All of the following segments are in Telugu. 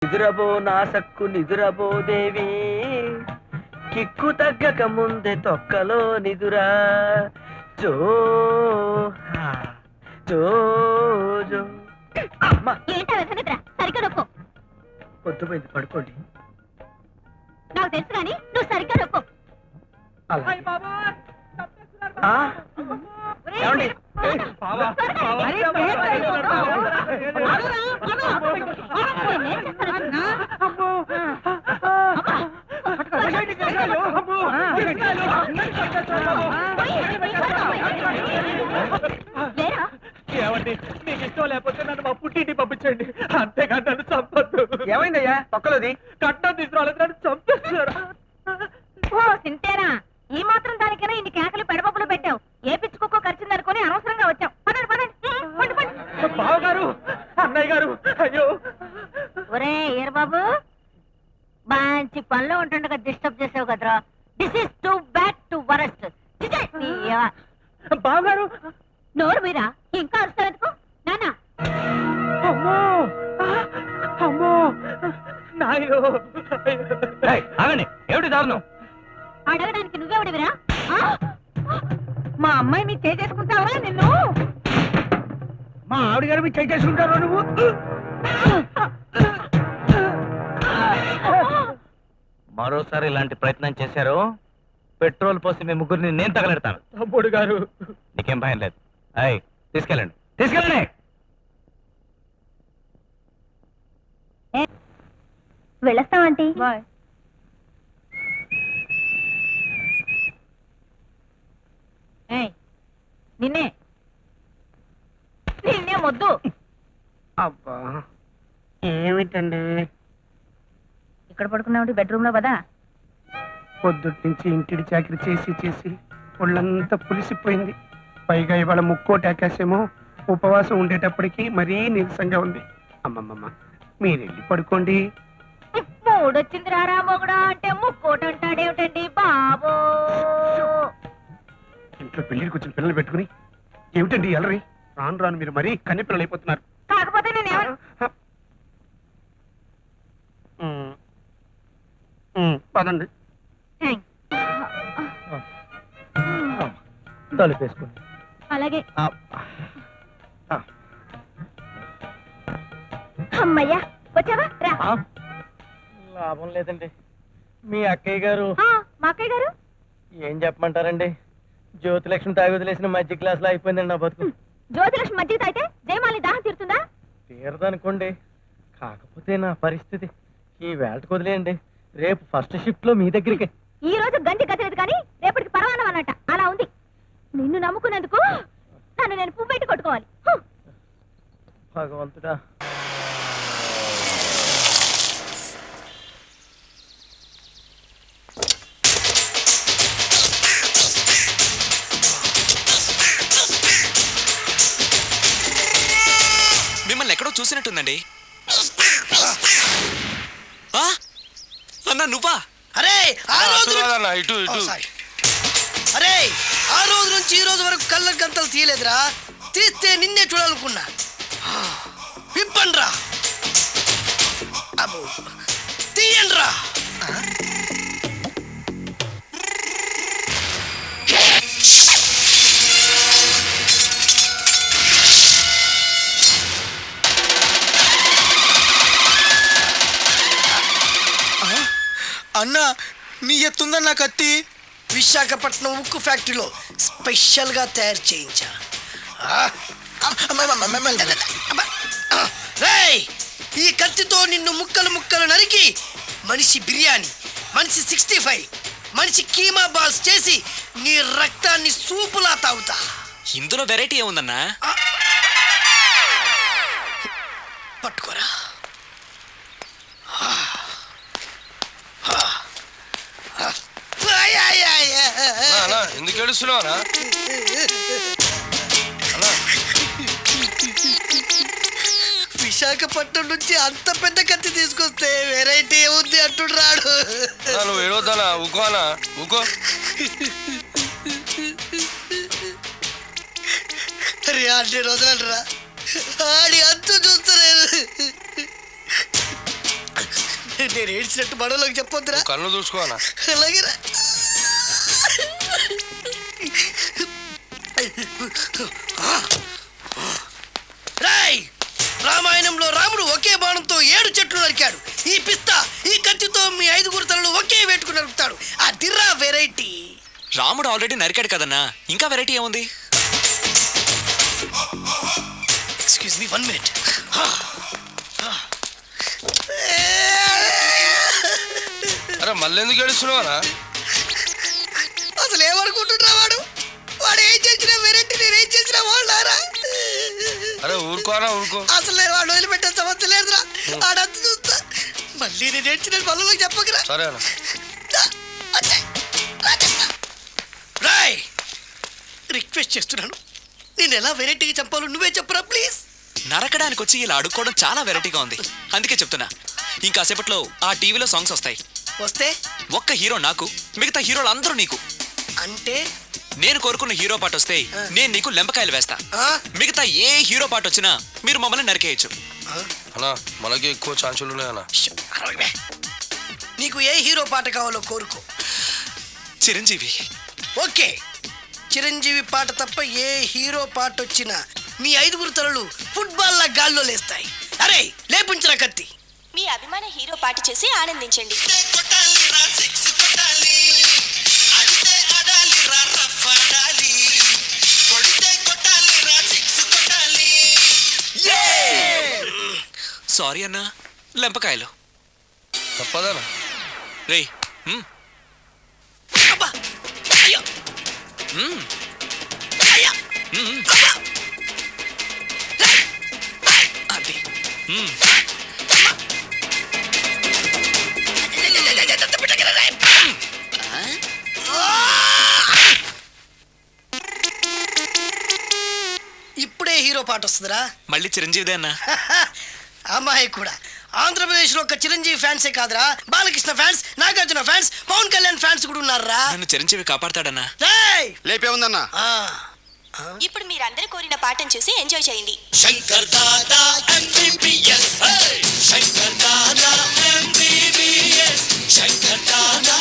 నిదురబో నా సక్కు నిదురబో దేవి, కిక్కు తగ్గక ముందే తొక్కలో నిదురా. జో జో జో. సరిగ్గా నొక్కు. పొద్దుపోయింది, పడుకోండి. నాకు తెలుసు కానీ నువ్వు సరిగ్గా నొక్కు. ఏమండి? ఏమండి, మీకు ఇష్టం లేకపోతే నన్ను మా పుట్టింటి పంపించండి, అంతేకాదు నన్ను చంపద్దు. ఏమైందయ్యా తొక్కలోది? కట్టం తీసుకురాలేదు, నన్ను చంపేస్తున్నారు. ఓ సింతేనా, ఈ మాత్రం దానికైనా ఇన్ని కేకలు పెడపప్పులు పెట్టావు. ఏ పిచ్చుకోకో ఖర్చుందనుకుని అనవసరంగా వచ్చావు. పదండి పదండి. బావగారు, అన్నయ్య గారు, అయ్యో. ఒరే ఏరబాబు, మంచి పనిలో ఉంటుండగా డిస్టర్బ్ చేసావు కదరా. This is too bad to worst. బావగారు, నోరు మీరా ఇంకా అరుస్తారెందుకు? నాన్న అమ్మో అమ్మో నాయో. ఆగండి, ఏమిటి దారుణం? అడగడానికి నువ్వెవడివిరా? మా అమ్మాయిని చేసుకుంటావా నిన్ను? మా ఆవిడ గారు మీరు చేసుకుంటారు నువ్వు. మరోసారి ఇలాంటి ప్రయత్నం చేశారు, పెట్రోల్ పోసి మీ ముగ్గురిని నేను తగలెడతాను. తమ్ముడు గారు, నీకేం భయం లేదు. అయ్ తీసుకెళ్ళండి, తీసుకెళ్ళండి. వెళ్ళొస్తామంటీ. నిన్నే నిన్నే మొద్దు. అబ్బా ఏమిటండి, ఇక్కడ పడుకున్నావు బెడ్రూమ్ లో కదా? పొద్దుటి నుంచి ఇంటిడి చాకరీ చేసి చేసి ఒళ్ళంతా పులిసిపోయింది. పైగా ఇవాళ ముక్కోటాకేసేమో ఉపవాసం ఉండేటప్పటికి మరీ నీరసంగా ఉంది. అమ్మమ్మమ్మ మీరు వెళ్ళి పడుకోండి. మూడొచ్చింది రారా మొగుడా అంటే ముక్కోటి అంటాడేమిటండి బాబో? ఇంట్లో పెళ్లికి వచ్చిన పిల్లలు పెట్టుకుని ఏమిటండి ఎలరి? రాను రాను మీరు మరీ కన్నె పిల్లలు అయిపోతున్నారు. కాకపోతే నేను పదండి. తలుపేసుకోండి. అలాగే. అమ్మయ్యా వచ్చావా? రా. లాభం లేదండి, మీ అక్కయ్య గారు. మా అక్కయ్య గారు ఏం చెప్పమంటారండి, జ్యోతిలక్ష్మి తాగి వదిలేసిన మధ్య క్లాస్ లో అయిపోయిందండి నా బతుకు. జ్యోతిలక్ష్మి మధ్య తాగితే జయమాలి దాహం తీరుతుందా? తీరదనుకోండి, కాకపోతే నా పరిస్థితి ఈ వేళకు వదిలేయండి, రేపు ఫస్ట్ షిఫ్ట్ లో మీ దగ్గరికి. ఈ రోజు గంజి గతిలేదు కానీ రేపటికి పరవానం అన్నట్ట అలా ఉంది. నిన్ను నమ్ముకున్నందుకు నన్ను నేను పువ్వు పెట్టి కొట్టుకోవాలి. భగవంతుడా. మిమ్మల్ని ఎక్కడో చూసినట్టుందండి. అన్నా నువ్వా? అరే ఆ రోజు అరే ఆ రోజు నుంచి ఈ రోజు వరకు కళ్ళ గంతలు తీయలేదురా. తీస్తే నిన్నే చూడాలనుకున్నా. విప్పండ్రా, అబ్బో తీయండ్రా. అన్నా నీ ఎత్తుందన్నా కత్తి. విశాఖపట్నం ఉక్కు ఫ్యాక్టరీలో స్పెషల్గా తయారు చేయించా. రేయ్, ఈ కత్తితో నిన్ను ముక్కలు ముక్కలు నరికి మనిషి బిర్యానీ, మనిషి 65, మనిషి కీమా బాల్స్ చేసి నీ రక్తాన్ని సూపులా తాగుతా. ఇందులో వెరైటీ ఏముందన్నా? పట్టుకోరా. ఎందుకు ఏడుస్తున్నావురా? విశాఖపట్నం నుంచి అంత పెద్ద కత్తి తీసుకొస్తే వెరైటీ ఏముంది అంటుడు రాడు. నువ్వు ఏడవద్దానా? ఊకోనా? ఊకో. అరే అన్ని రోజులరా ఆడి అంతు చూస్తలేదు. నేను ఏడ్చినట్టు మనలోకి చెప్పొద్దురా. నువ్వు కళ్ళు చూసుకో అన్న. అలాగేరా. రాయ్, రామాయణంలో రాముడు ఒకే బాణంతో 7 చెట్లు నరికాడు. ఈ పిస్తా ఈ కత్తితో మీ 5 తలలు ఒకే వేటుకు నరుకుతాడు. అదిరా వెరైటీ. రాముడు ఆల్రెడీ నరికాడు కదన్నా, ఇంకా వెరైటీ ఏముంది? Excuse me 1 minute. అరే మళ్ళీ ఎందుకు ఏడుస్తున్నావా? అసలు ఏమనుకుంటున్నా వాడు? వాడు ఏం చేసినా వెరైటీ, నేనేం చేసినా వాళ్ళారా? అరే ఊరుకోనా ఊరుకో. అసలు నేను వాడు వదిలిపెట్టే సమస్య లేదురా. ఆడంత చూస్తా. మళ్ళీ నేను ఏడ్చిన పనులకు చెప్పకరా. సరే అన్న. రాయ్, రిక్వెస్ట్ చేస్తున్నాను, నేను ఎలా వెరైటీగా చంపాలో నువ్వే చెప్పరా ప్లీజ్. నరకడానికి వచ్చి ఇలా అడుక్కోవడం చాలా వెరైటీగా ఉంది, అందుకే చెప్తున్నా. ఇంకాసేపట్లో ఆ టీవీలో సాంగ్స్ వస్తాయి. వస్తే ఒక్క హీరో నాకు, మిగతా హీరోలు అందరూ నీకు. అంటే నేను కోరుకున్న హీరో పాట వస్తే నేను నీకు లెంపకాయలు వేస్తా. ఆ? మిగతా ఏ హీరో పాట వచ్చినా మీరు మమ్మల్ని నరికేయచ్చు. అన్న మనకి ఎక్కువ ఛాన్సులు ఉన్నాయన్న. ష్, అరవై. నీకు ఏ హీరో పాట కావాలో కోరుకో. చిరంజీవి. ఓకే, చిరంజీవి పాట తప్ప ఏ హీరో పాట వచ్చినా మీ 5 తలలు ఫుట్బాల్ లా గాల్లో లేస్తాయి. అరే లేపుంచిన కత్తి. మీ అభిమాన హీరో పాట చేసి ఆనందించండి. సారీ అన్నా, లెంపకాయలు. తప్పదనా? రేయ్ అబ్బా, అయ్యో, మ్మ్. అయ్యా, మ్మ్. అబ్బా. రేయ్, అది. మ్మ్. ఇప్పుడే హీరో పాట వస్తుందిరా. మళ్ళీ చిరంజీవిదే అన్నా. అమ్మాయి కూడా ఆంధ్రప్రదేశ్ లో ఒక చిరంజీవి ఫ్యాన్సే కాదురా, Balakrishna fans, Nagarjuna fans, Pawan Kalyan fans కూడా ఉన్నారా. నన్ను చిరంజీవి కాపాడతాడన్నా. రేయ్, లేపే ఉందన్నా. ఆ, ఇప్పుడు మీరందరూ కోరిన పాటను చూసి ఎంజాయ్ చేయండి. Shankar Dada MBBS, Shankar Dada MBBS, Shankar Dada.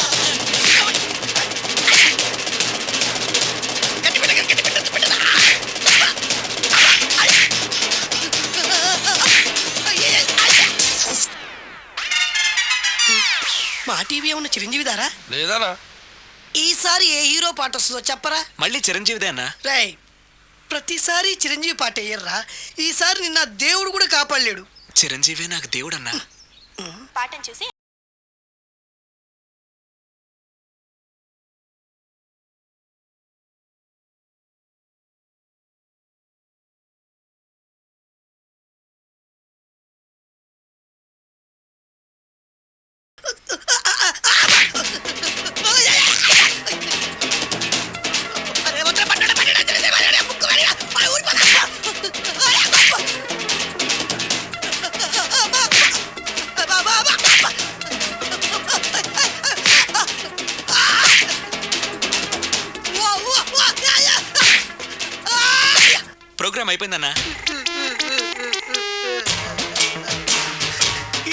మా టీవీ ఏమన్నా చిరంజీవి దారా? లేదనా? ఈసారి ఏ హీరో పాట వస్తుందో చెప్పరా. మళ్ళీ చిరంజీవిదే అన్నా. రేయ్, ప్రతిసారి చిరంజీవి పాట వేయర్రా. ఈసారి నిన్న దేవుడు కూడా కాపాడలేడు. చిరంజీవే నాకు దేవుడన్నా. పాటను చూసి ప్రోగ్రామ్ అయిపోయిందన్నా.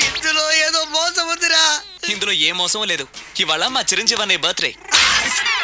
ఇందులో ఏదో మోసం ఉందిరా. ఇందులో ఏ మోసం లేదు. ఇవాళ మా చిరంజీవి అనే బర్త్డే.